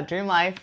Dream life.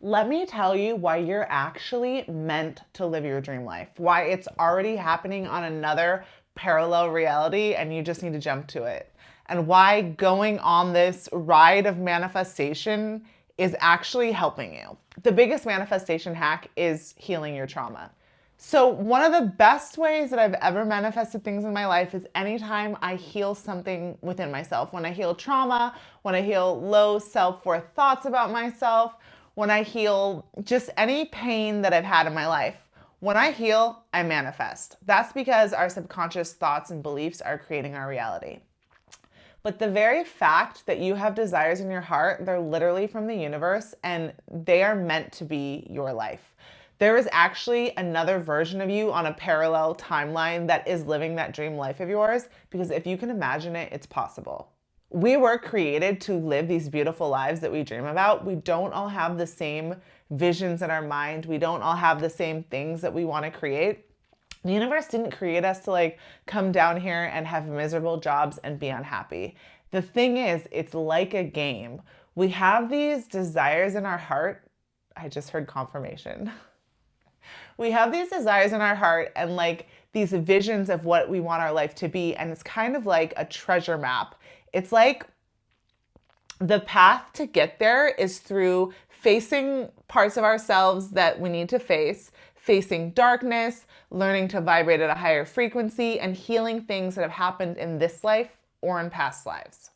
Let me tell you why you're actually meant to live your dream life. Why it's already happening on another parallel reality and you just need to jump to it. And why going on this ride of manifestation is actually helping you. The biggest manifestation hack is healing your trauma. So one of the best ways that I've ever manifested things in my life is anytime I heal something within myself. When I heal trauma, when I heal low self-worth thoughts about myself, when I heal just any pain that I've had in my life. When I heal, I manifest. That's because our subconscious thoughts and beliefs are creating our reality. But the very fact that you have desires in your heart, they're literally from the universe and they are meant to be your life. There is actually another version of you on a parallel timeline that is living that dream life of yours, because if you can imagine it, it's possible. We were created to live these beautiful lives that we dream about. We don't all have the same visions in our mind. We don't all have the same things that we want to create. The universe didn't create us to come down here and have miserable jobs and be unhappy. The thing is, it's like a game. We have these desires in our heart. I just heard confirmation. We have these desires in our heart and these visions of what we want our life to be. And it's kind of like a treasure map. It's like the path to get there is through facing parts of ourselves that we need to face, facing darkness, learning to vibrate at a higher frequency, and healing things that have happened in this life or in past lives.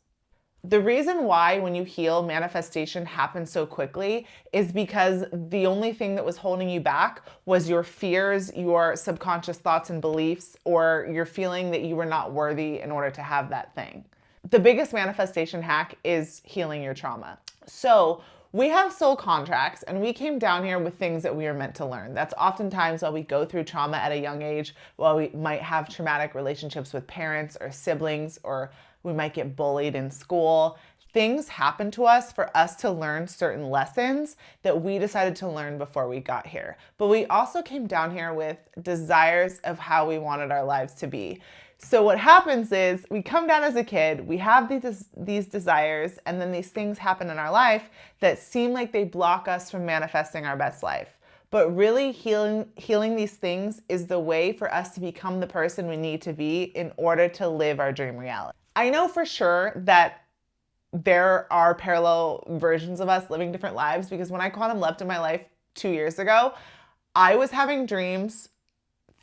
The reason why when you heal, manifestation happens so quickly is because the only thing that was holding you back was your fears, your subconscious thoughts and beliefs, or your feeling that you were not worthy in order to have that thing. The biggest manifestation hack is healing your trauma. So we have soul contracts and we came down here with things that we are meant to learn. That's oftentimes why we go through trauma at a young age, while we might have traumatic relationships with parents or siblings, or we might get bullied in school. Things happen to us for us to learn certain lessons that we decided to learn before we got here. But we also came down here with desires of how we wanted our lives to be. So what happens is we come down as a kid, we have these desires, and then these things happen in our life that seem like they block us from manifesting our best life. But really healing these things is the way for us to become the person we need to be in order to live our dream reality. I know for sure that there are parallel versions of us living different lives, because when I quantum leapt in my life 2 years ago, I was having dreams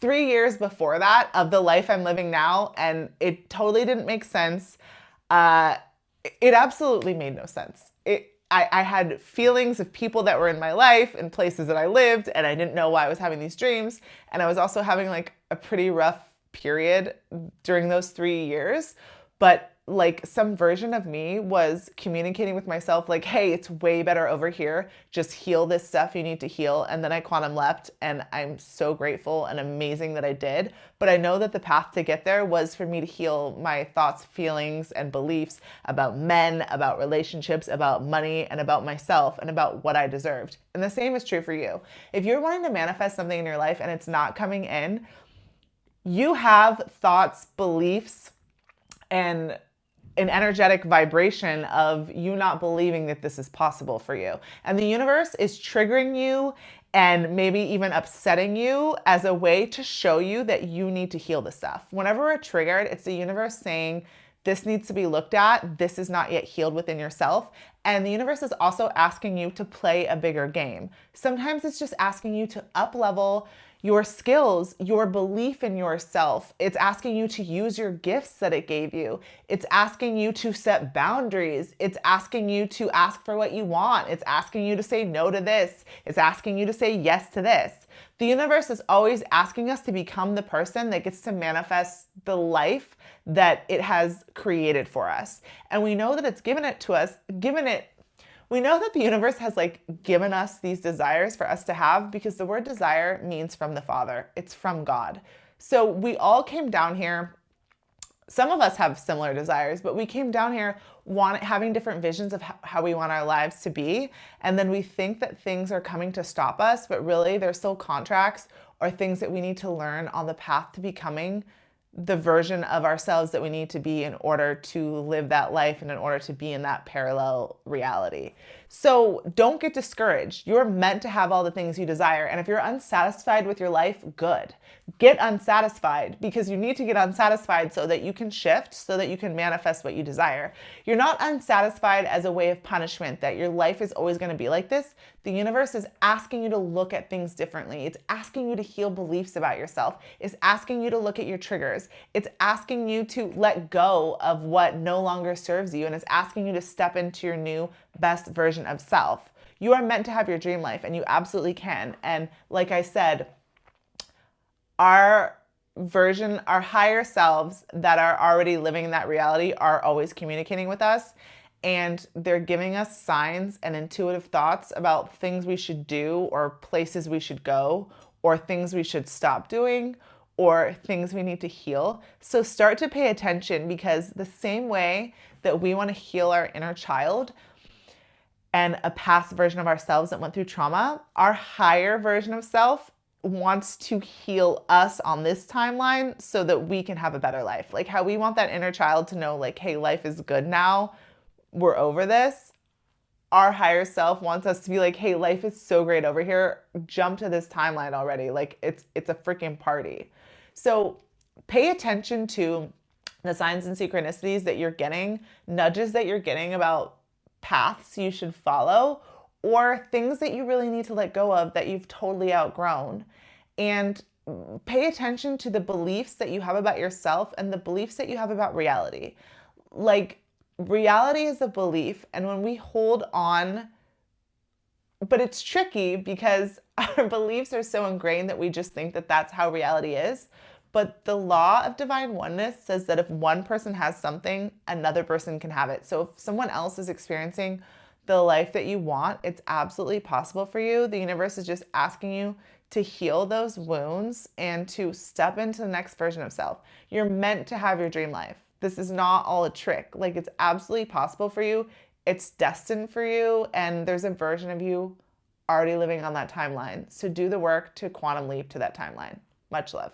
3 years before that of the life I'm living now, and it totally didn't make sense. It absolutely made no sense. I had feelings of people that were in my life and places that I lived, and I didn't know why I was having these dreams. And I was also having a pretty rough period during those 3 years. But some version of me was communicating with myself hey, it's way better over here. Just heal this stuff you need to heal. And then I quantum leapt, and I'm so grateful and amazing that I did. But I know that the path to get there was for me to heal my thoughts, feelings, and beliefs about men, about relationships, about money, and about myself, and about what I deserved. And the same is true for you. If you're wanting to manifest something in your life and it's not coming in, you have thoughts, beliefs, and an energetic vibration of you not believing that this is possible for you. And the universe is triggering you and maybe even upsetting you as a way to show you that you need to heal this stuff. Whenever we're triggered, it's the universe saying, this needs to be looked at. This is not yet healed within yourself. And the universe is also asking you to play a bigger game. Sometimes it's just asking you to up-level your skills, your belief in yourself. It's asking you to use your gifts that it gave you. It's asking you to set boundaries. It's asking you to ask for what you want. It's asking you to say no to this. It's asking you to say yes to this. The universe is always asking us to become the person that gets to manifest the life that it has created for us. And we know that it's given it to us, we know that the universe has given us these desires for us to have, because the word desire means from the Father. It's from God. So we all came down here. Some of us have similar desires, but we came down here having different visions of how we want our lives to be. And then we think that things are coming to stop us, but really they're still contracts or things that we need to learn on the path to becoming the version of ourselves that we need to be in order to live that life and in order to be in that parallel reality. So don't get discouraged. You're meant to have all the things you desire. And if you're unsatisfied with your life, good. Get unsatisfied, because you need to get unsatisfied so that you can shift, so that you can manifest what you desire. You're not unsatisfied as a way of punishment, that your life is always going to be like this. The universe is asking you to look at things differently. It's asking you to heal beliefs about yourself. It's asking you to look at your triggers. It's asking you to let go of what no longer serves you. And it's asking you to step into your new best version of self. You are meant to have your dream life, and you absolutely can. And like I said, our higher selves that are already living in that reality are always communicating with us, and they're giving us signs and intuitive thoughts about things we should do, or places we should go, or things we should stop doing, or things we need to heal. So start to pay attention, because the same way that we want to heal our inner child and a past version of ourselves that went through trauma, our higher version of self wants to heal us on this timeline so that we can have a better life. Like how we want that inner child to know, like, hey, life is good now. We're over this. Our higher self wants us to be like, hey, life is so great over here. Jump to this timeline already. Like it's a freaking party. So pay attention to the signs and synchronicities that you're getting, nudges that you're getting about paths you should follow, or things that you really need to let go of that you've totally outgrown. And pay attention to the beliefs that you have about yourself and the beliefs that you have about reality. Like, reality is a belief, and when we hold on, but it's tricky because our beliefs are so ingrained that we just think that that's how reality is. But the law of divine oneness says that if one person has something, another person can have it. So if someone else is experiencing the life that you want, it's absolutely possible for you. The universe is just asking you to heal those wounds and to step into the next version of self. You're meant to have your dream life. This is not all a trick. Like, it's absolutely possible for you. It's destined for you. And there's a version of you already living on that timeline. So do the work to quantum leap to that timeline. Much love.